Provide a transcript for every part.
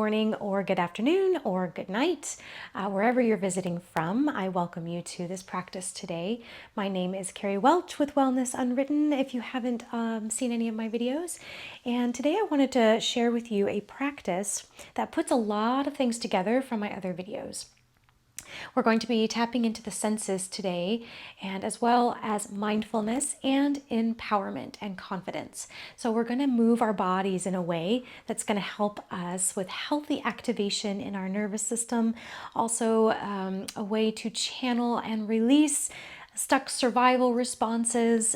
morning or good afternoon or good night, wherever you're visiting from. I welcome you to this practice today. My name is Carrie Welch with Wellness Unwritten, if you haven't seen any of my videos. And today I wanted to share with you a practice that puts a lot of things together from my other videos. We're going to be tapping into the senses today, and as well as mindfulness and empowerment and confidence. So we're going to move our bodies in a way that's going to help us with healthy activation in our nervous system. Also, a way to channel and release stuck survival responses.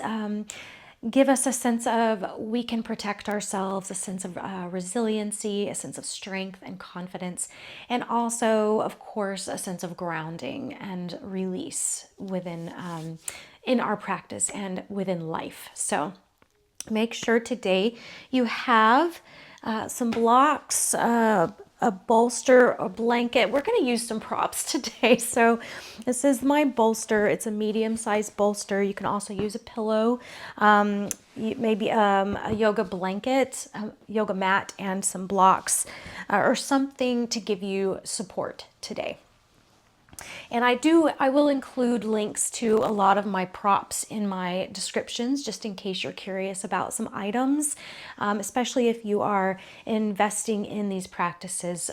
Give us a sense of we can protect ourselves, a sense of resiliency, a sense of strength and confidence, and also, of course, a sense of grounding and release within in our practice and within life. So make sure today you have some blocks, a bolster, a blanket. We're going to use some props today. So this is my bolster. It's a medium-sized bolster. You can also use a pillow, maybe a yoga blanket, yoga mat, and some blocks or something to give you support today. And I will include links to a lot of my props in my descriptions, just in case you're curious about some items, especially if you are investing in these practices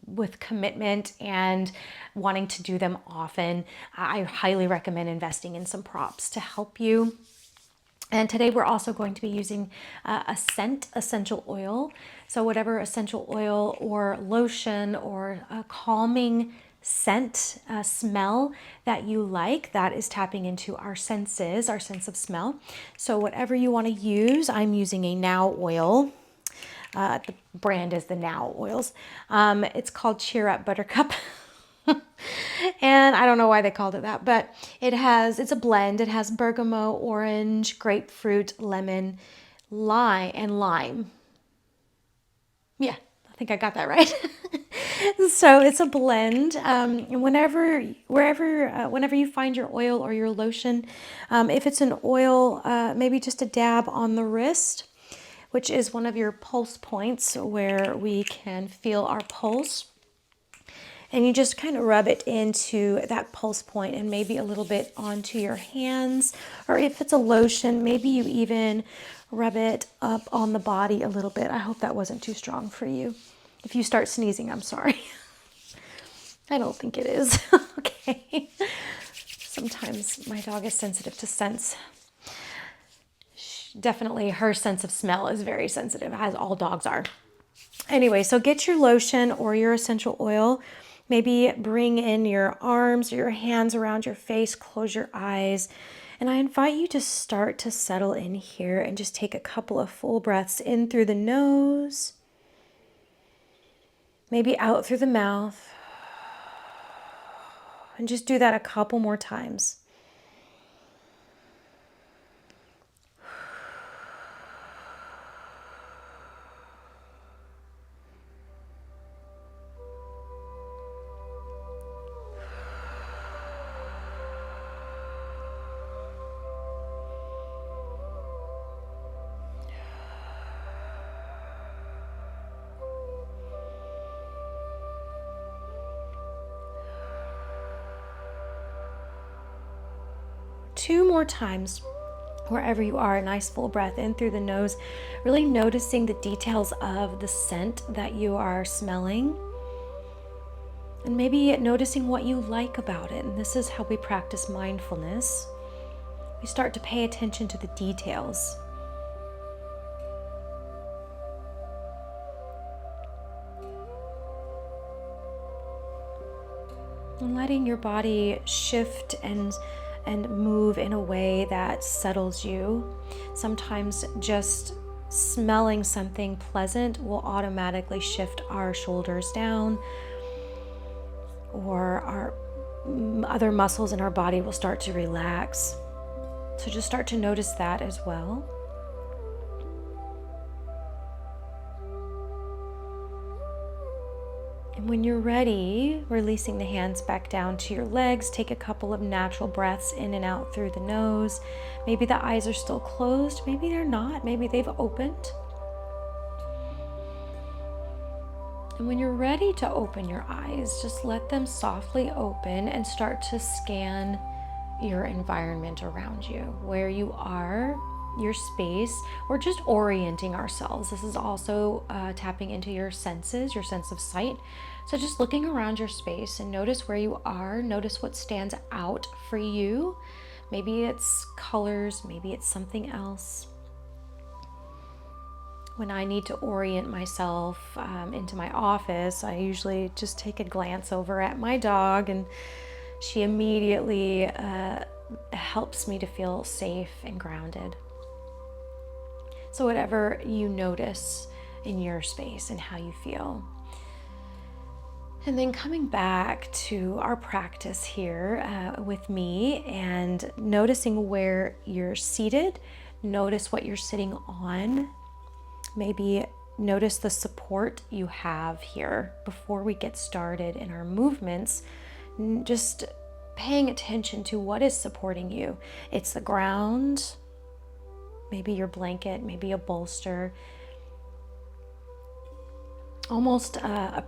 with commitment and wanting to do them often. I highly recommend investing in some props to help you. And today we're also going to be using a scent essential oil. So whatever essential oil or lotion or a calming scent, smell that you like, that is tapping into our senses, our sense of smell. So whatever you want to use, I'm using a Now oil. The brand is the Now oils. It's called Cheer Up Buttercup. And I don't know why they called it that, but it's a blend. It has bergamot, orange, grapefruit, lemon, lime. Yeah, I think I got that right. So it's a blend. And whenever you find your oil or your lotion, if it's an oil, maybe just a dab on the wrist, which is one of your pulse points where we can feel our pulse. And you just kind of rub it into that pulse point and maybe a little bit onto your hands. Or if it's a lotion, maybe you even rub it up on the body a little bit. I hope that wasn't too strong for you. If you start sneezing, I'm sorry. I don't think it is. Okay. Sometimes my dog is sensitive to scents. Definitely her sense of smell is very sensitive, as all dogs are. Anyway, so get your lotion or your essential oil. Maybe bring in your arms or your hands around your face, close your eyes. And I invite you to start to settle in here and just take a couple of full breaths in through the nose, maybe out through the mouth. And just do that a couple more times. Two more times, wherever you are, a nice full breath in through the nose, really noticing the details of the scent that you are smelling, and maybe noticing what you like about it. And this is how we practice mindfulness. We start to pay attention to the details. And letting your body shift and move in a way that settles you. Sometimes just smelling something pleasant will automatically shift our shoulders down, or our other muscles in our body will start to relax. So just start to notice that as well. And when you're ready, releasing the hands back down to your legs, take a couple of natural breaths in and out through the nose. Maybe the eyes are still closed, maybe they're not, maybe they've opened. And when you're ready to open your eyes, just let them softly open and start to scan your environment around you, where you are, your space, or just orienting ourselves. This is also tapping into your senses, your sense of sight. So just looking around your space and notice where you are, notice what stands out for you. Maybe it's colors, maybe it's something else. When I need to orient myself into my office, I usually just take a glance over at my dog, and she immediately helps me to feel safe and grounded. So whatever you notice in your space and how you feel. And then coming back to our practice here with me and noticing where you're seated, notice what you're sitting on. Maybe notice the support you have here before we get started in our movements. Just paying attention to what is supporting you. It's the ground, maybe your blanket, maybe a bolster. Almost a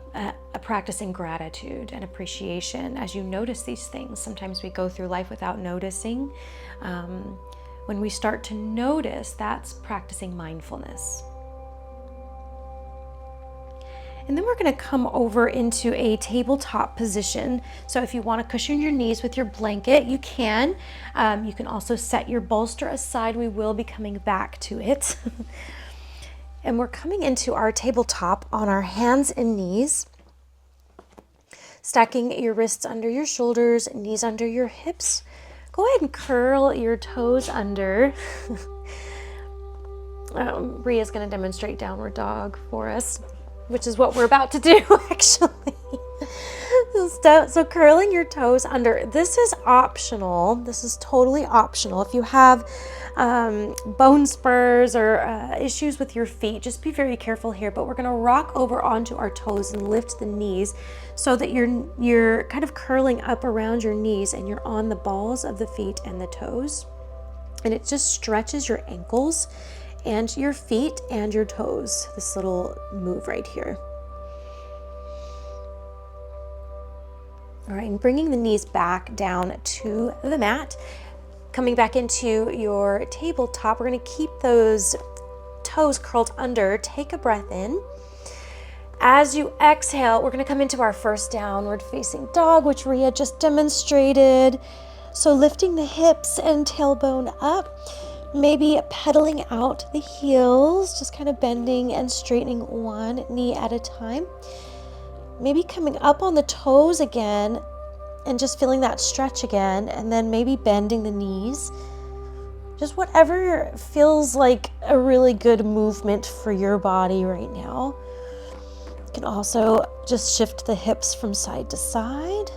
practice in gratitude and appreciation as you notice these things. Sometimes we go through life without noticing. When we start to notice, that's practicing mindfulness. And then we're going to come over into a tabletop position. So if you want to cushion your knees with your blanket, you can. You can also set your bolster aside. We will be coming back to it. And we're coming into our tabletop on our hands and knees, stacking your wrists under your shoulders, knees under your hips. Go ahead and curl your toes under. Ria's going to demonstrate downward dog for us, which is what we're about to do, actually. So curling your toes under. This is optional. This is totally optional. If you have bone spurs or issues with your feet, just be very careful here. But we're going to rock over onto our toes and lift the knees so that you're kind of curling up around your knees and you're on the balls of the feet and the toes. And it just stretches your ankles and your feet and your toes, this little move right here. All right, and bringing the knees back down to the mat, coming back into your tabletop, we're going to keep those toes curled under. Take a breath in. As you exhale, we're going to come into our first downward facing dog, which Ria just demonstrated. So lifting the hips and tailbone up. Maybe pedaling out the heels, just kind of bending and straightening one knee at a time. Maybe coming up on the toes again and just feeling that stretch again, and then maybe bending the knees. Just whatever feels like a really good movement for your body right now. You can also just shift the hips from side to side.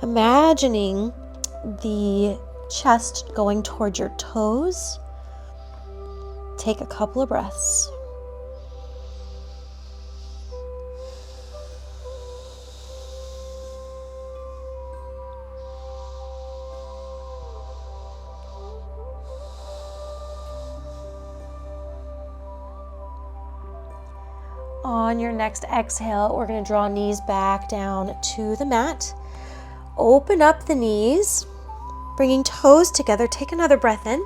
Imagining the chest going towards your toes. Take a couple of breaths. On your next exhale, we're going to draw knees back down to the mat. Open up the knees, bringing toes together. Take another breath in.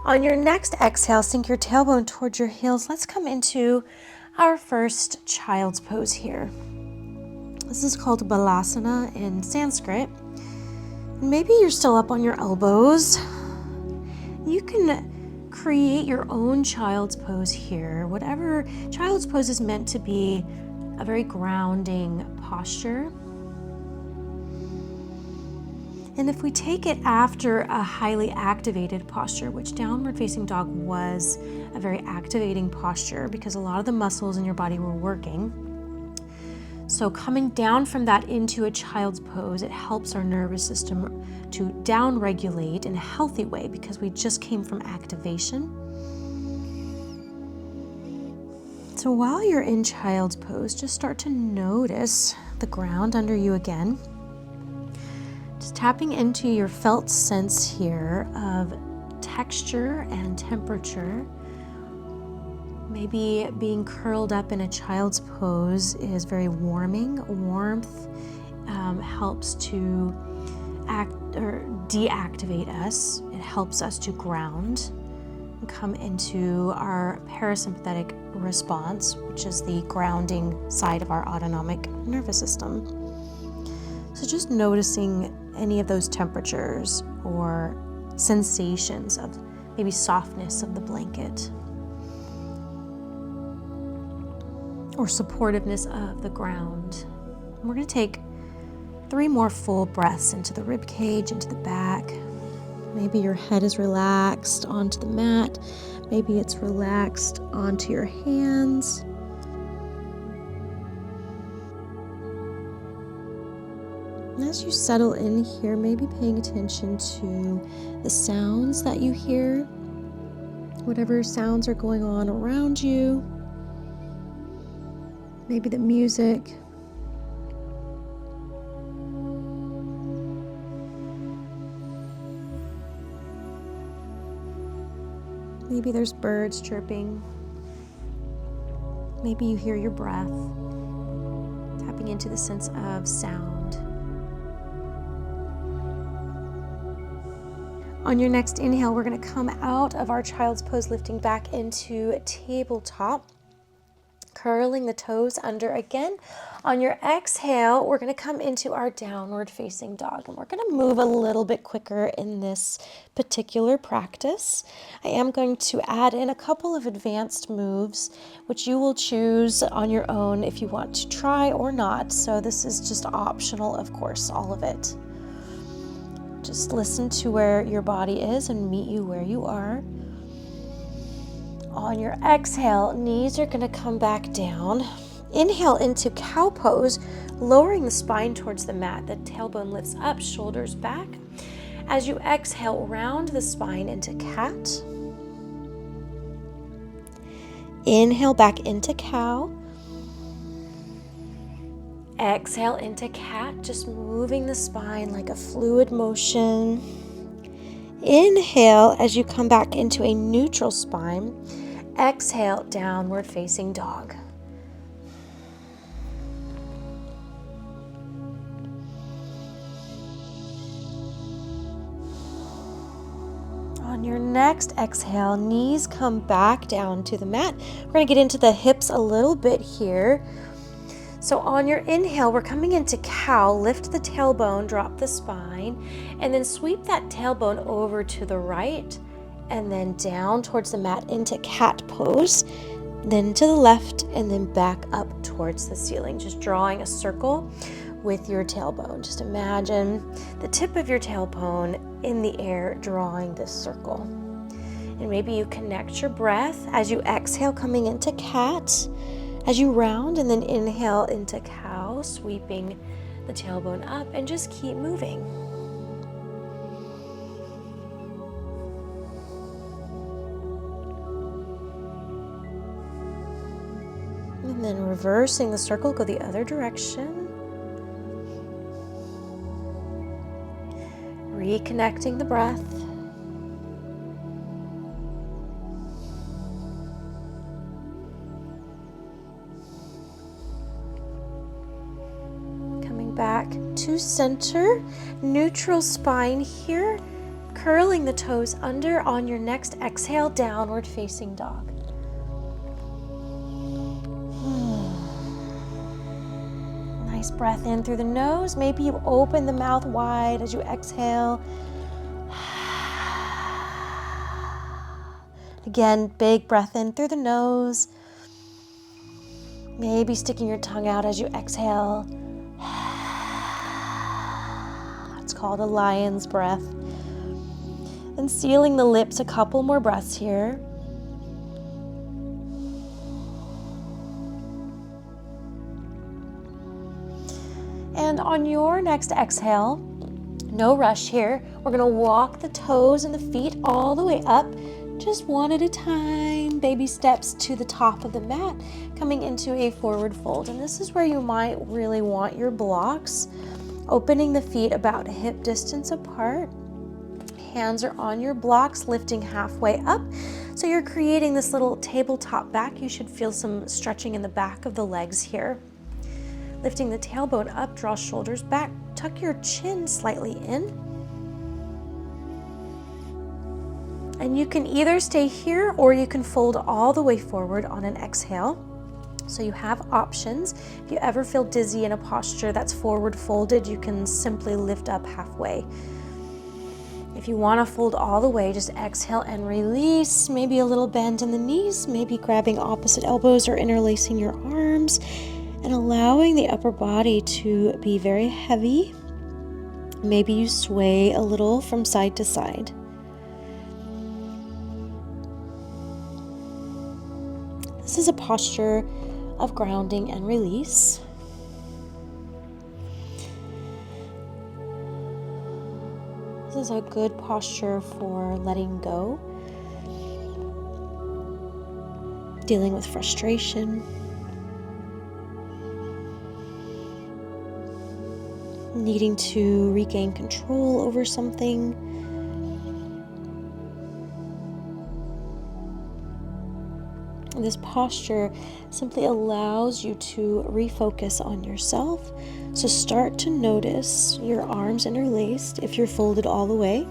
On your next exhale, sink your tailbone towards your heels. Let's come into our first child's pose here. This is called Balasana in Sanskrit. Maybe you're still up on your elbows. You can create your own child's pose here. Whatever child's pose is meant to be a very grounding posture. And if we take it after a highly activated posture, which downward facing dog was a very activating posture because a lot of the muscles in your body were working. So coming down from that into a child's pose, it helps our nervous system to down-regulate in a healthy way because we just came from activation. So while you're in child's pose, just start to notice the ground under you again. Just tapping into your felt sense here of texture and temperature. Maybe being curled up in a child's pose is very warming. Warmth helps to deactivate us. It helps us to ground and come into our parasympathetic response, which is the grounding side of our autonomic nervous system. So just noticing any of those temperatures or sensations of maybe softness of the blanket or supportiveness of the ground. And we're going to take 3 more full breaths into the rib cage, into the back. Maybe your head is relaxed onto the mat. Maybe it's relaxed onto your hands. And as you settle in here, maybe paying attention to the sounds that you hear, whatever sounds are going on around you. Maybe the music. Maybe there's birds chirping. Maybe you hear your breath, tapping into the sense of sound. On your next inhale, we're going to come out of our child's pose, lifting back into tabletop, curling the toes under again. On your exhale, we're going to come into our downward facing dog, and we're going to move a little bit quicker in this particular practice. I am going to add in a couple of advanced moves, which you will choose on your own if you want to try or not. So this is just optional, of course, all of it. Just listen to where your body is and meet you where you are. On your exhale, knees are going to come back down. Inhale into cow pose, lowering the spine towards the mat. The tailbone lifts up, shoulders back. As you exhale, round the spine into cat. Inhale back into cow. Exhale into cat, just moving the spine like a fluid motion. Inhale as you come back into a neutral spine. Exhale, downward facing dog. On your next exhale, knees come back down to the mat. We're going to get into the hips a little bit here. So on your inhale, we're coming into cow. Lift the tailbone, drop the spine, and then sweep that tailbone over to the right and then down towards the mat into cat pose, then to the left and then back up towards the ceiling, just drawing a circle with your tailbone. Just imagine the tip of your tailbone in the air drawing this circle. And maybe you connect your breath as you exhale, coming into cat, as you round, and then inhale into cow, sweeping the tailbone up, and just keep moving. And then reversing the circle, go the other direction. Reconnecting the breath. Coming back to center, neutral spine here, curling the toes under. On your next exhale, downward facing dog. Nice breath in through the nose. Maybe you open the mouth wide as you exhale. Again, big breath in through the nose. Maybe sticking your tongue out as you exhale. It's called a lion's breath. And sealing the lips, a couple more breaths here. And on your next exhale, no rush here, we're going to walk the toes and the feet all the way up, just one at a time, baby steps to the top of the mat, coming into a forward fold. And this is where you might really want your blocks, opening the feet about hip distance apart. Hands are on your blocks, lifting halfway up. So you're creating this little tabletop back. You should feel some stretching in the back of the legs here. Lifting the tailbone up, draw shoulders back, tuck your chin slightly in. And you can either stay here or you can fold all the way forward on an exhale. So you have options. If you ever feel dizzy in a posture that's forward folded, you can simply lift up halfway. If you want to fold all the way, just exhale and release. Maybe a little bend in the knees, maybe grabbing opposite elbows or interlacing your arms and allowing the upper body to be very heavy. Maybe you sway a little from side to side. This is a posture of grounding and release. This is a good posture for letting go, dealing with frustration, needing to regain control over something. This posture simply allows you to refocus on yourself. So start to notice your arms interlaced if you're folded all the way.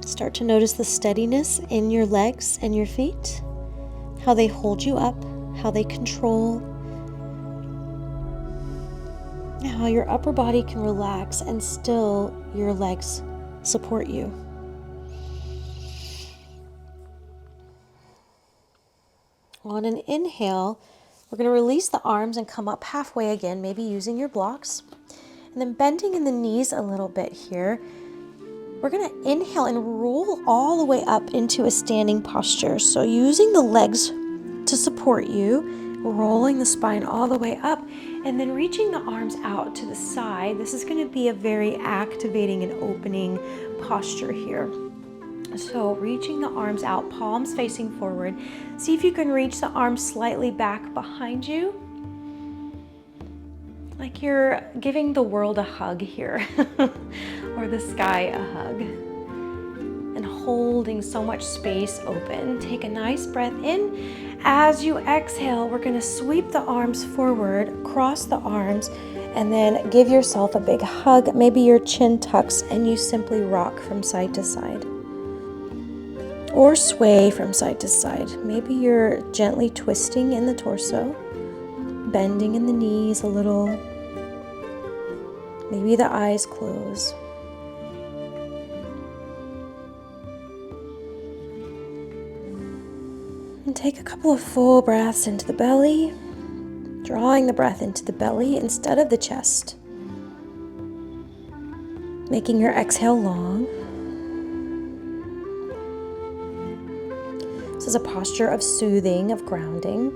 Start to notice the steadiness in your legs and your feet, how they hold you up, how they control, how your upper body can relax and still your legs support you. On an inhale, we're going to release the arms and come up halfway again, maybe using your blocks. And then bending in the knees a little bit here. We're going to inhale and roll all the way up into a standing posture. So using the legs to support you, rolling the spine all the way up, and then reaching the arms out to the side. This is going to be a very activating and opening posture here. So reaching the arms out, palms facing forward. See if you can reach the arms slightly back behind you. Like you're giving the world a hug here, or the sky a hug. And holding so much space open. Take a nice breath in. As you exhale, we're going to sweep the arms forward, cross the arms, and then give yourself a big hug. Maybe your chin tucks and you simply rock from side to side. Or sway from side to side. Maybe you're gently twisting in the torso, bending in the knees a little. Maybe the eyes close. And take a couple of full breaths into the belly, drawing the breath into the belly instead of the chest. Making your exhale long. This is a posture of soothing, of grounding.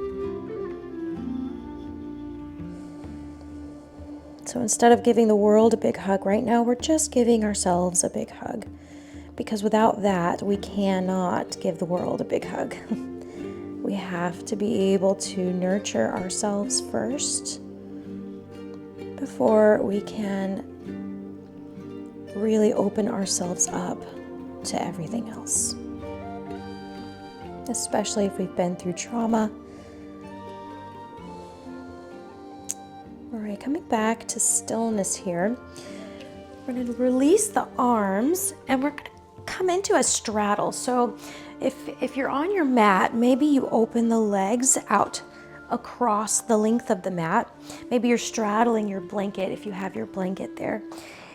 So instead of giving the world a big hug right now, we're just giving ourselves a big hug. Because without that, we cannot give the world a big hug. We have to be able to nurture ourselves first before we can really open ourselves up to everything else. Especially if we've been through trauma. All right, coming back to stillness here. We're going to release the arms and we're going to come into a straddle. So if you're on your mat, maybe you open the legs out across the length of the mat. Maybe you're straddling your blanket if you have your blanket there.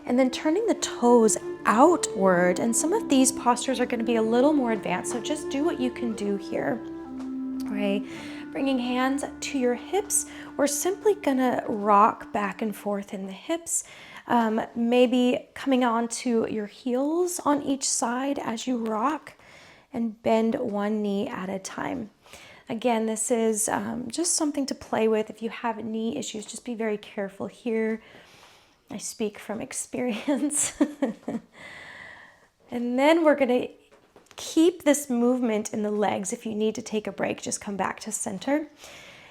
And then turning the toes outward. And some of these postures are going to be a little more advanced, so just do what you can do here. All right, bringing hands to your hips. We're simply going to rock back and forth in the hips. Maybe coming onto your heels on each side as you rock, and bend one knee at a time. Again, this is just something to play with. If you have knee issues, just be very careful here. I speak from experience. And then we're going to keep this movement in the legs. If you need to take a break, just come back to center.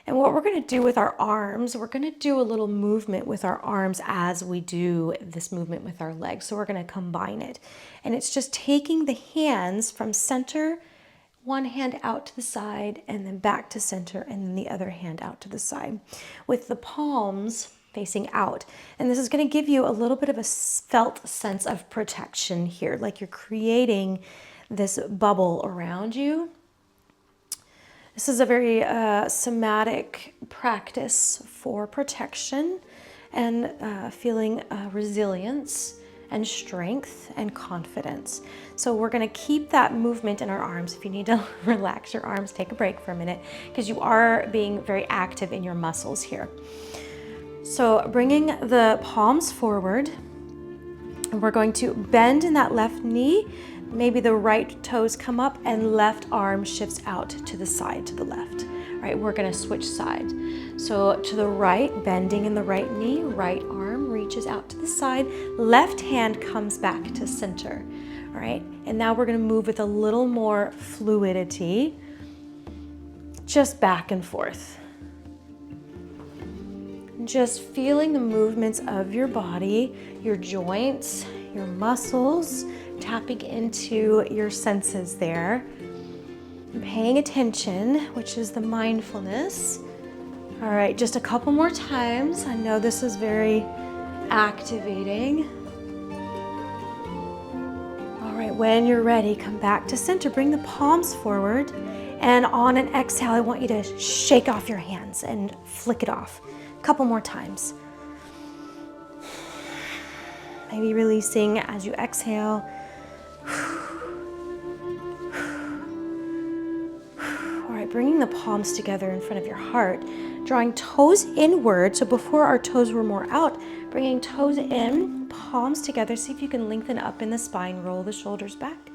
And what we're going to do with our arms, we're going to do a little movement with our arms as we do this movement with our legs. So we're going to combine it. And it's just taking the hands from center, one hand out to the side, and then back to center, and then the other hand out to the side, with the palms facing out. And this is going to give you a little bit of a felt sense of protection here, like you're creating this bubble around you. This is a very somatic practice for protection and feeling resilience and strength and confidence. So we're going to keep that movement in our arms. If you need to relax your arms, take a break for a minute, because you are being very active in your muscles here. So bringing the palms forward, and we're going to bend in that left knee. Maybe the right toes come up and left arm shifts out to the side, to the left. All right, we're going to switch sides. So to the right, bending in the right knee, right arm reaches out to the side, left hand comes back to center. All right, and now we're going to move with a little more fluidity, just back and forth. Just feeling the movements of your body, your joints, your muscles, tapping into your senses there. And paying attention, which is the mindfulness. All right, just a couple more times. I know this is very activating. All right, when you're ready, come back to center. Bring the palms forward. And on an exhale, I want you to shake off your hands and flick it off. A couple more times. Maybe releasing as you exhale. All right, bringing the palms together in front of your heart, drawing toes inward. So before our toes were more out, bringing toes in, palms together. See if you can lengthen up in the spine, roll the shoulders back.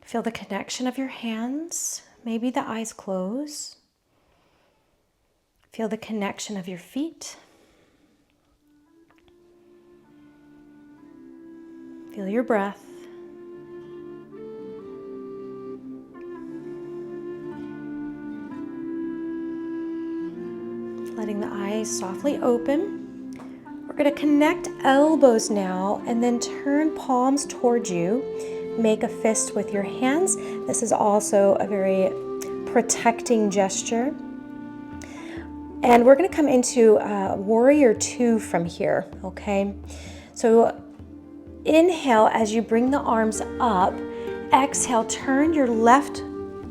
Feel the connection of your hands, maybe the eyes close. Feel the connection of your feet. Feel your breath. Letting the eyes softly open. We're going to connect elbows now and then turn palms towards you. Make a fist with your hands. This is also a very protecting gesture. And we're going to come into warrior two from here, okay? So inhale as you bring the arms up. Exhale, turn your left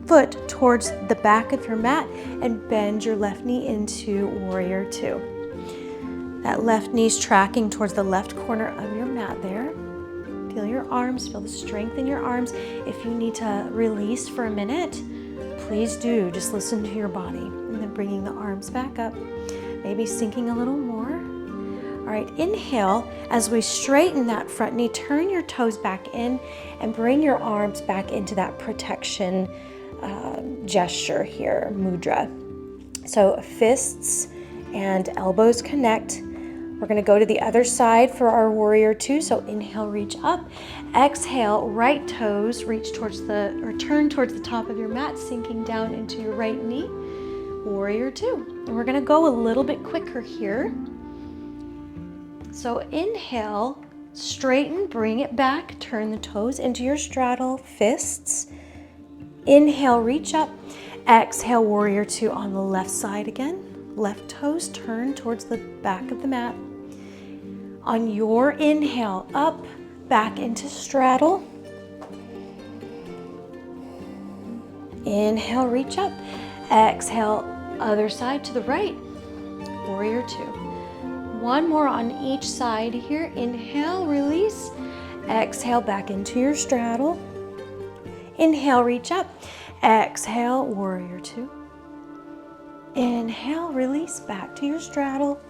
foot towards the back of your mat and bend your left knee into warrior two. That left knee's tracking towards the left corner of your mat there. Feel your arms, feel the strength in your arms. If you need to release for a minute, please do. Just listen to your body. And then bringing the arms back up, maybe sinking a little more. All right, inhale as we straighten that front knee, turn your toes back in and bring your arms back into that protection gesture here, mudra. So fists and elbows connect. We're going to go to the other side for our warrior two. So inhale, reach up. Exhale, right toes reach towards turn towards the top of your mat, sinking down into your right knee. Warrior two. And we're going to go a little bit quicker here. So inhale, straighten, bring it back, turn the toes into your straddle, fists. Inhale, reach up. Exhale, warrior two on the left side again. Left toes turn towards the back of the mat. On your inhale, up, back into straddle. Inhale, reach up. Exhale, other side to the right. Warrior two. One more on each side here. Inhale, release. Exhale, back into your straddle. Inhale, reach up. Exhale, warrior two. Inhale, release, back to your straddle.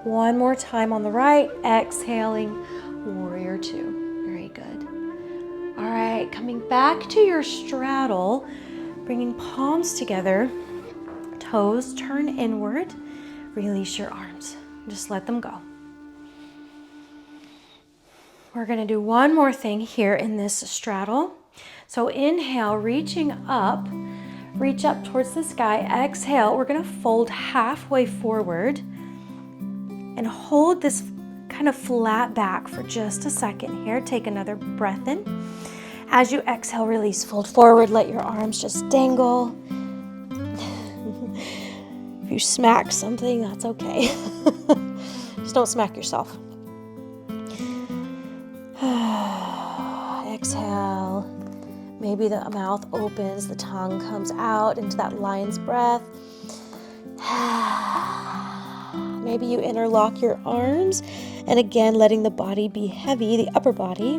One more time on the right. Exhaling, warrior two. Very good. All right, coming back to your straddle, bringing palms together, toes turn inward. Release your arms. Just let them go. We're going to do one more thing here in this straddle. So inhale, reaching up, Reach up towards the sky. Exhale. We're going to fold halfway forward and hold this kind of flat back for just a second here. Take another breath in. As you exhale, release, fold forward. Let your arms just dangle. If you smack something, that's okay. Just don't smack yourself. Exhale. Maybe the mouth opens, the tongue comes out into that lion's breath. Maybe you interlock your arms, and again, letting the body be heavy, the upper body,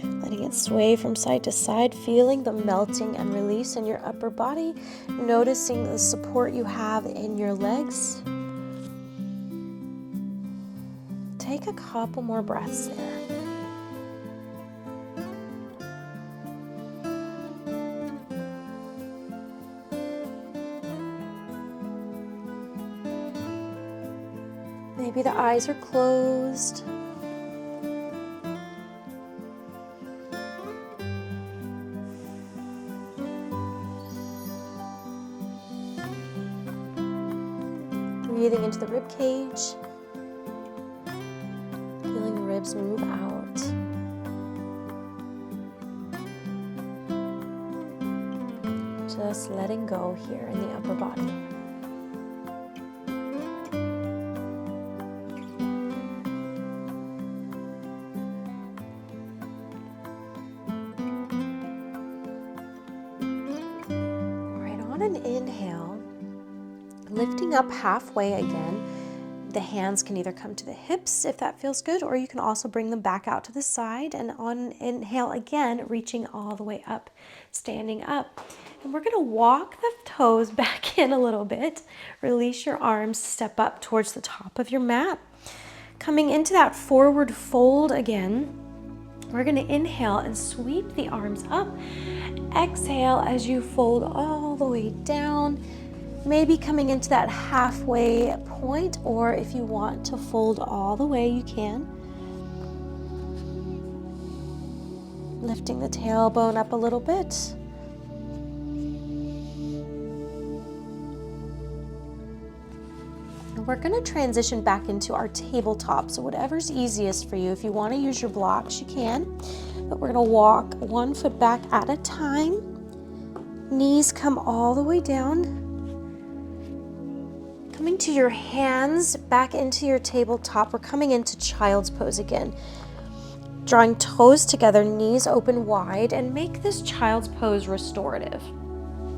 letting it sway from side to side, feeling the melting and release in your upper body, noticing the support you have in your legs. Take a couple more breaths there. Maybe the eyes are closed. Breathing into the rib cage. Feeling the ribs move out. Just letting go here in the upper body. An inhale, lifting up halfway again. The hands can either come to the hips if that feels good, or you can also bring them back out to the side. And on inhale again, reaching all the way up, standing up. And we're going to walk the toes back in a little bit. Release your arms, step up towards the top of your mat. Coming into that forward fold again. We're going to inhale and sweep the arms up. Exhale as you fold all the way down, maybe coming into that halfway point, or if you want to fold all the way, you can. Lifting the tailbone up a little bit. And we're going to transition back into our tabletop, so whatever's easiest for you. If you want to use your blocks, you can. But we're going to walk one foot back at a time. Knees come all the way down. Coming to your hands back into your tabletop. We're coming into child's pose again. Drawing toes together, knees open wide, and make this child's pose restorative.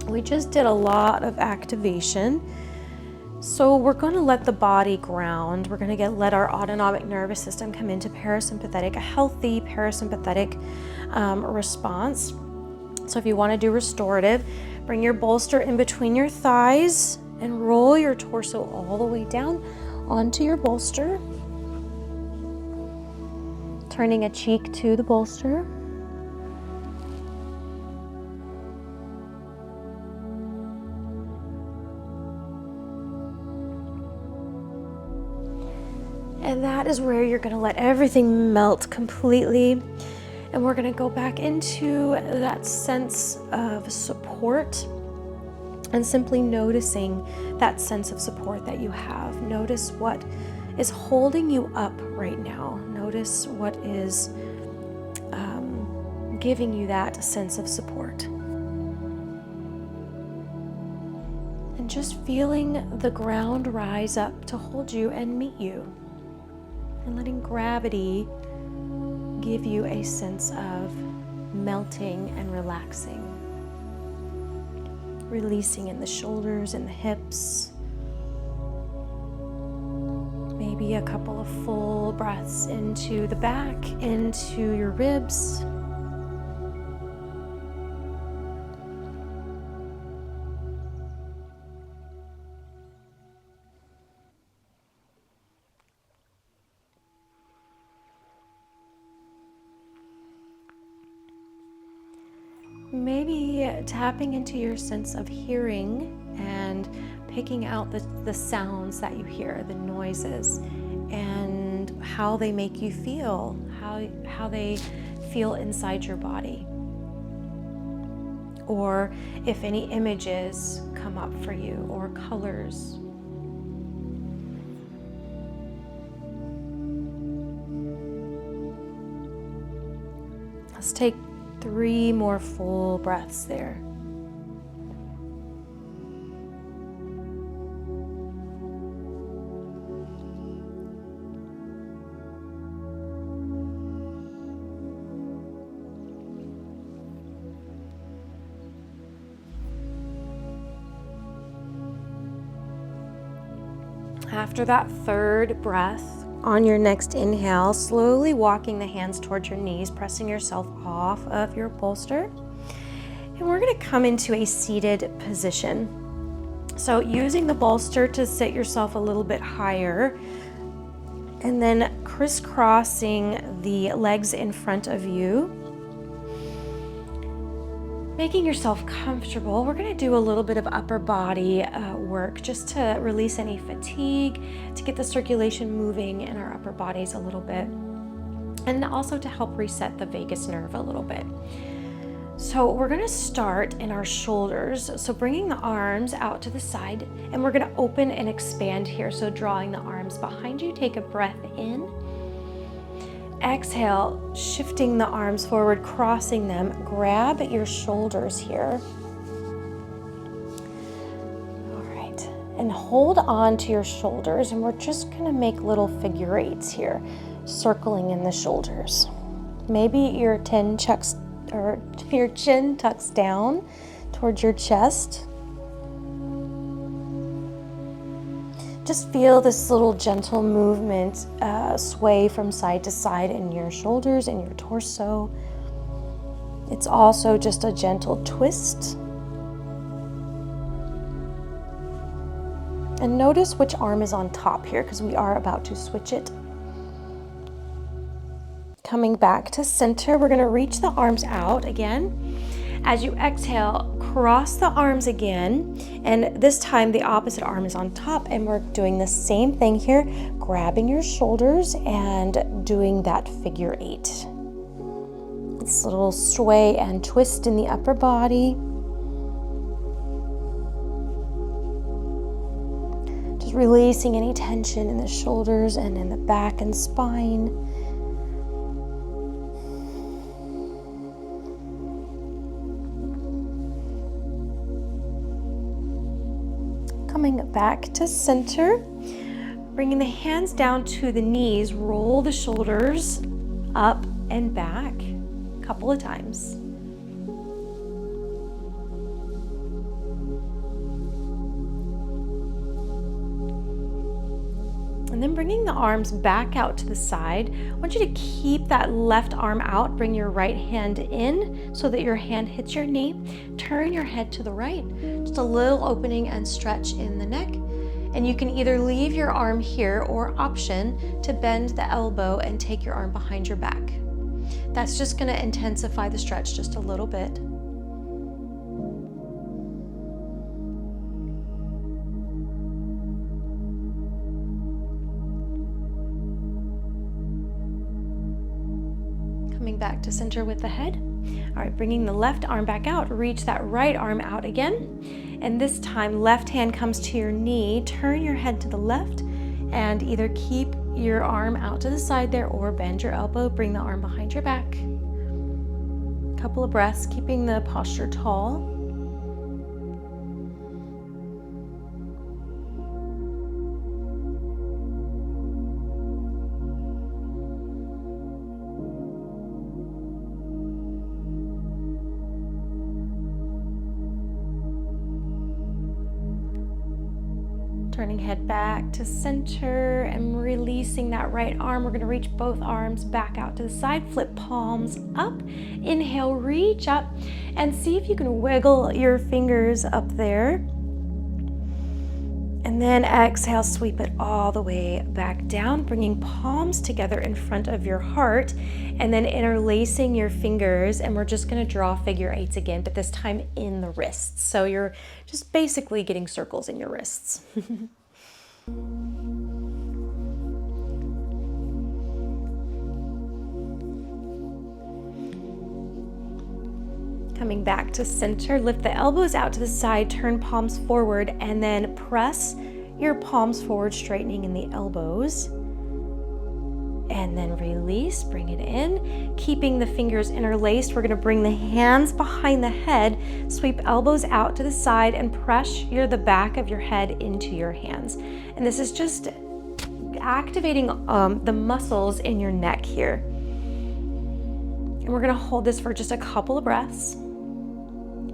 We just did a lot of activation. So we're going to let the body ground. We're going to let our autonomic nervous system come into parasympathetic, a healthy parasympathetic response. So if you want to do restorative, bring your bolster in between your thighs and roll your torso all the way down onto your bolster. Turning a cheek to the bolster. And that is where you're going to let everything melt completely. And we're going to go back into that sense of support and simply noticing that sense of support that you have. Notice what is holding you up right now. Notice what is giving you that sense of support. And just feeling the ground rise up to hold you and meet you. And letting gravity give you a sense of melting and relaxing. Releasing in the shoulders and the hips. Maybe a couple of full breaths into the back, into your ribs. Maybe tapping into your sense of hearing and picking out the sounds that you hear, the noises, and how they make you feel, how they feel inside your body. or if any images come up for you or colors. Let's take 3 more full breaths there. After that 3rd breath, on your next inhale, slowly walking the hands towards your knees, pressing yourself off of your bolster. And we're going to come into a seated position. So using the bolster to sit yourself a little bit higher, and then crisscrossing the legs in front of you, making yourself comfortable. We're going to do a little bit of upper body work just to release any fatigue, to get the circulation moving in our upper bodies a little bit, and also to help reset the vagus nerve a little bit. So we're going to start in our shoulders. So bringing the arms out to the side, and we're going to open and expand here. So drawing the arms behind you, take a breath in. Exhale, shifting the arms forward, crossing them. Grab at your shoulders here. All right, and hold on to your shoulders, and we're just gonna make little figure 8s here, circling in the shoulders. Maybe your chin tucks down towards your chest. Just feel this little gentle movement sway from side to side in your shoulders and your torso. It's also just a gentle twist. And notice which arm is on top here, because we are about to switch it. Coming back to center, we're going to reach the arms out again. As you exhale, cross the arms again, and this time the opposite arm is on top, and we're doing the same thing here, grabbing your shoulders and doing that figure 8. This little sway and twist in the upper body. Just releasing any tension in the shoulders and in the back and spine. Coming back to center, bringing the hands down to the knees, roll the shoulders up and back a couple of times. And then bringing the arms back out to the side. I want you to keep that left arm out. Bring your right hand in so that your hand hits your knee. Turn your head to the right. Just a little opening and stretch in the neck. And you can either leave your arm here or option to bend the elbow and take your arm behind your back. That's just going to intensify the stretch just a little bit. Coming back to center with the head. All right, bringing the left arm back out, reach that right arm out again. And this time, left hand comes to your knee, turn your head to the left, and either keep your arm out to the side there or bend your elbow, bring the arm behind your back. Couple of breaths, keeping the posture tall. Turning head back to center and releasing that right arm. We're going to reach both arms back out to the side, flip palms up. Inhale, reach up and see if you can wiggle your fingers up there. And then exhale, sweep it all the way back down, bringing palms together in front of your heart and then interlacing your fingers. And we're just going to draw figure 8s again, but this time in the wrists. So you're just basically getting circles in your wrists. Coming back to center, lift the elbows out to the side, turn palms forward, and then press your palms forward, straightening in the elbows. And then release, bring it in, keeping the fingers interlaced. We're gonna bring the hands behind the head, sweep elbows out to the side, and press the back of your head into your hands. And this is just activating the muscles in your neck here. And we're gonna hold this for just a couple of breaths.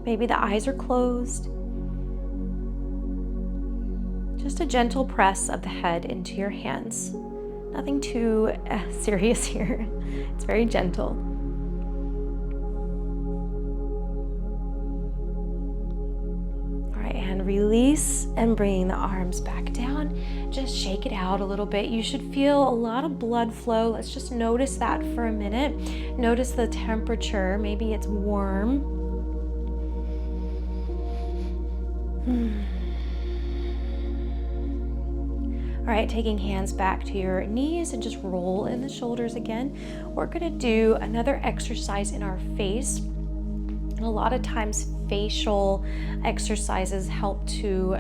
Maybe the eyes are closed. Just a gentle press of the head into your hands. Nothing too serious here. It's very gentle. All right, and release and bring the arms back down. Just shake it out a little bit. You should feel a lot of blood flow. Let's just notice that for a minute. Notice the temperature. Maybe it's warm. All right, taking hands back to your knees and just roll in the shoulders again. We're gonna do another exercise in our face. And a lot of times facial exercises help to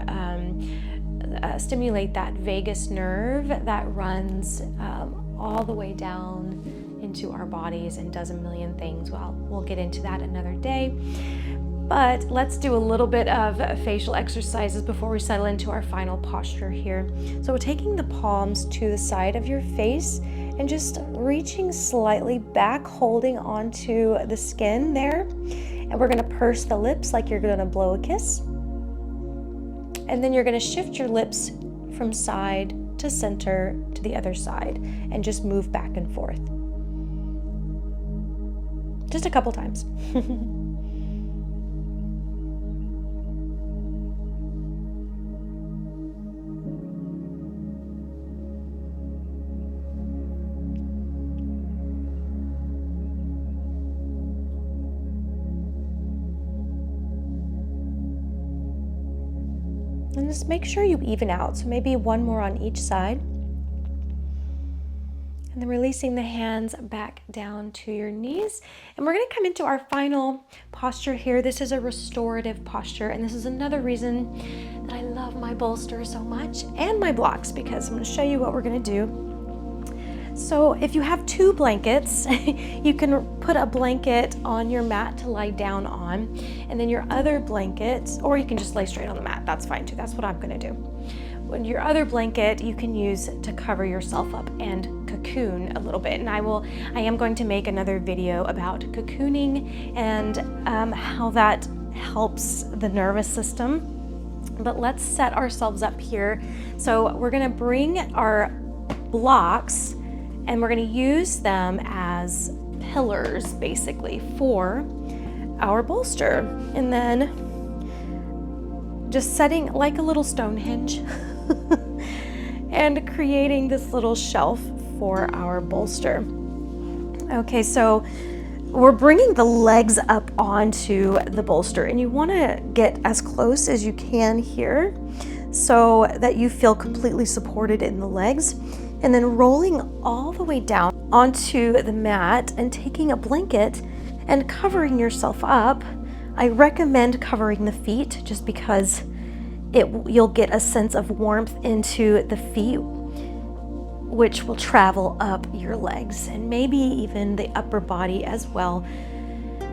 stimulate that vagus nerve that runs all the way down into our bodies and does a million things. Well, we'll get into that another day. But let's do a little bit of facial exercises before we settle into our final posture here. So we're taking the palms to the side of your face and just reaching slightly back, holding onto the skin there. And we're gonna purse the lips like you're gonna blow a kiss. And then you're gonna shift your lips from side to center to the other side and just move back and forth. Just a couple times. And just make sure you even out. So maybe one more on each side. And then releasing the hands back down to your knees. And we're gonna come into our final posture here. This is a restorative posture. And this is another reason that I love my bolster so much and my blocks, because I'm gonna show you what we're gonna do. So if you have two blankets, you can put a blanket on your mat to lie down on, and then your other blanket, or you can just lay straight on the mat, that's fine too, that's what I'm gonna do. When your other blanket you can use to cover yourself up and cocoon a little bit. And I am going to make another video about cocooning and how that helps the nervous system. But let's set ourselves up here. So we're gonna bring our blocks and we're gonna use them as pillars basically for our bolster. And then just setting like a little Stonehenge and creating this little shelf for our bolster. Okay, so we're bringing the legs up onto the bolster, and you wanna get as close as you can here so that you feel completely supported in the legs. And then rolling all the way down onto the mat and taking a blanket and covering yourself up. I recommend covering the feet just because you'll get a sense of warmth into the feet, which will travel up your legs and maybe even the upper body as well,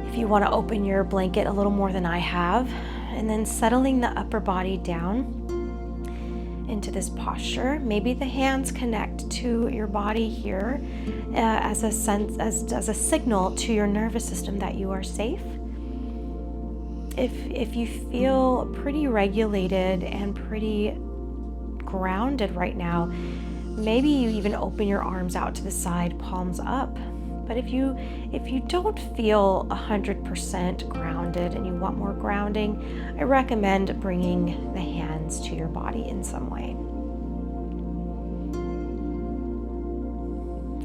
if you want to open your blanket a little more than I have. And then settling the upper body down into this posture. Maybe the hands connect to your body here as a signal to your nervous system that you are safe. If you feel pretty regulated and pretty grounded right now, maybe you even open your arms out to the side, palms up. But if you don't feel 100% grounded and you want more grounding, I recommend bringing the hands to your body in some way.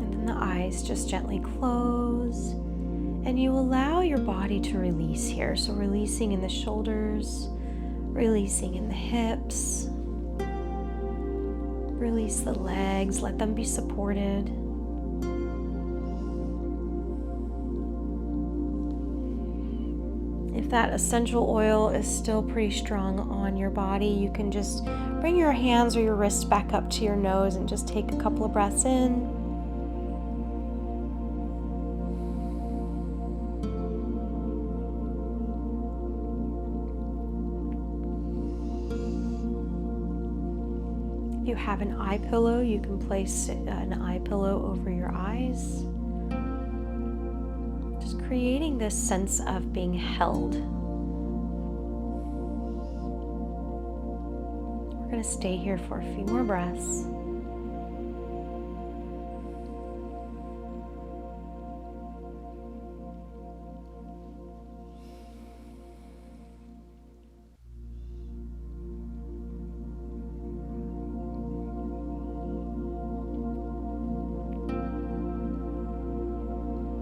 And then the eyes just gently close, and you allow your body to release here. So releasing in the shoulders, releasing in the hips, release the legs, let them be supported. If that essential oil is still pretty strong on your body, you can just bring your hands or your wrists back up to your nose and just take a couple of breaths in. If you have an eye pillow, you can place an eye pillow over your eyes. Just creating this sense of being held. We're going to stay here for a few more breaths.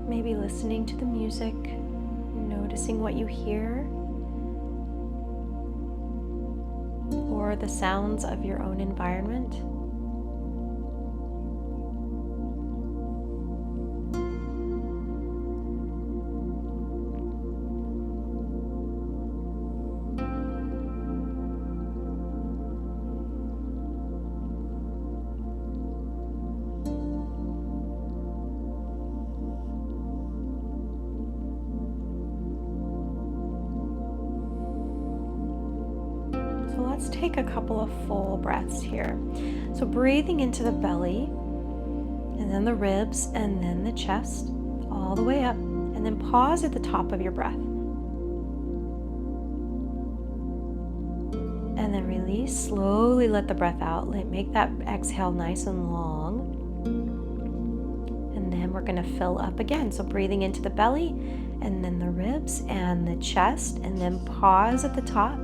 Maybe listening to the music, noticing what you hear, or the sounds of your own environment. So let's take a couple of full breaths here. So breathing into the belly, and then the ribs, and then the chest, all the way up, and then pause at the top of your breath. And then release, slowly let the breath out. Make that exhale nice and long. And then we're going to fill up again. So breathing into the belly, and then the ribs, and the chest, and then pause at the top.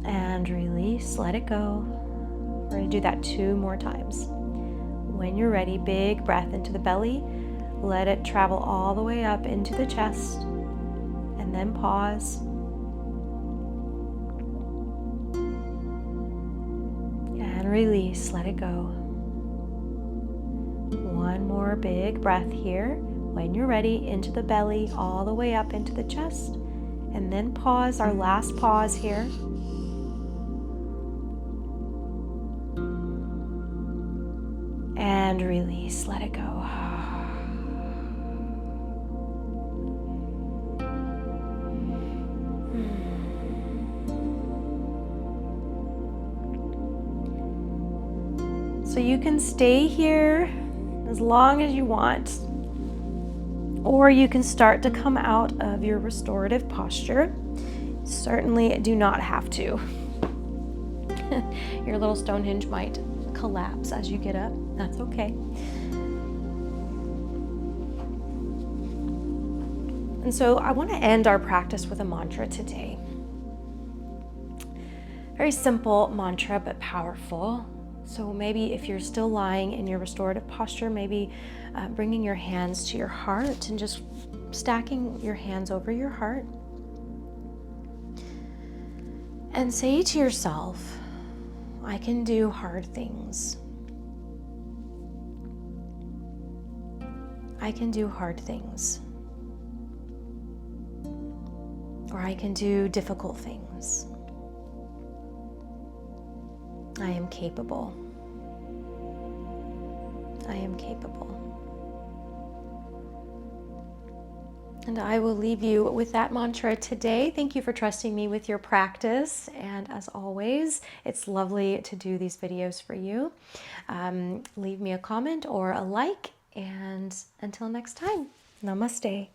And release, let it go. We're going to do that 2 more times. When you're ready, big breath into the belly. Let it travel all the way up into the chest. And then pause. And release, let it go. One more big breath here. When you're ready, into the belly, all the way up into the chest. And then pause, our last pause here. And release, let it go. So you can stay here as long as you want, or you can start to come out of your restorative posture. Certainly do not have to. Your little Stonehenge might collapse as you get up. That's okay. And so I want to end our practice with a mantra today. Very simple mantra, but powerful. So maybe if you're still lying in your restorative posture, maybe bringing your hands to your heart and just stacking your hands over your heart. And say to yourself, I can do hard things. I can do hard things. Or I can do difficult things. I am capable. I am capable. And I will leave you with that mantra today. Thank you for trusting me with your practice. And as always, it's lovely to do these videos for you. Leave me a comment or a like. And until next time, namaste.